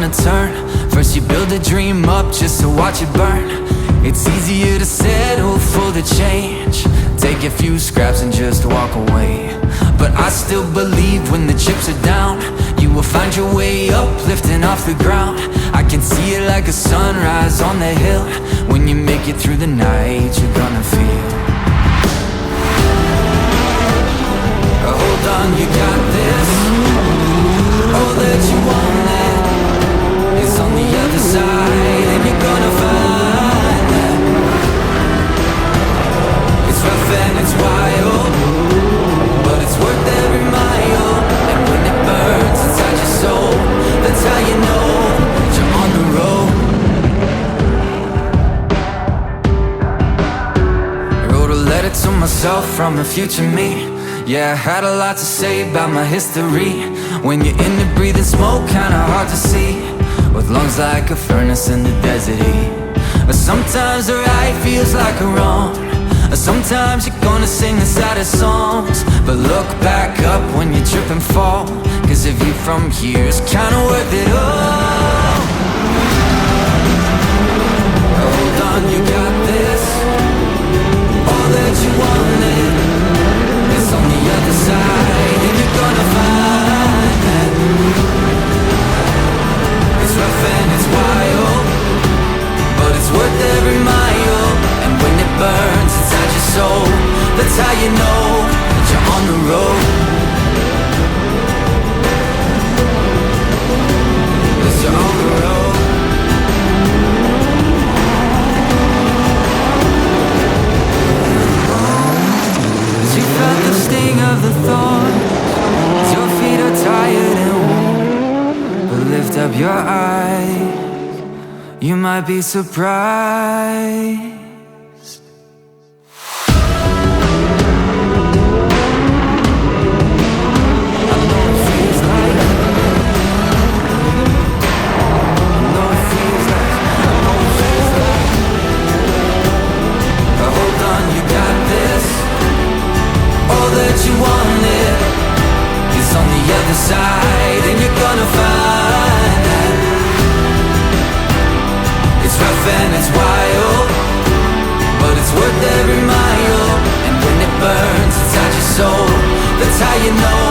gonna turn. First you build a dream up just to watch it burn. It's easier to settle for the change, take a few scraps and just walk away. But I still believe when the chips are down, you will find your way up, lifting off the ground. I can see it like a sunrise on the hill. When you make it through the night, you're gonna feel. Hold on, you got this. All that you wanted is on the other side, and you're gonna find that it's rough and it's wild, but it's worth every mile. And when it burns inside your soul, that's how you know you're on the road. I wrote a letter to myself from the future me. Yeah, I had a lot to say about my history. When you're in the breathing smoke, kinda hard to see, with lungs like a furnace in the desert heat. But sometimes the right feels like a wrong. Sometimes you're gonna sing the saddest songs, but look back up when you trip and fall, cause a view from here is kinda worth it all. Hold on, you got this. All that you wanted is on the other side, and you're gonna find that it's rough and it's wild, but it's worth every mile. And when it burns inside your soul, that's how you know that you're on the road. 'Cause you're on the road. As you felt the sting of the thorn, as your feet are tired and worn, but lift up your eyes, you might be surprised. You wanted is on the other side, and you're gonna find that it's rough and it's wild, but it's worth every mile. And when it burns inside your soul, that's how you know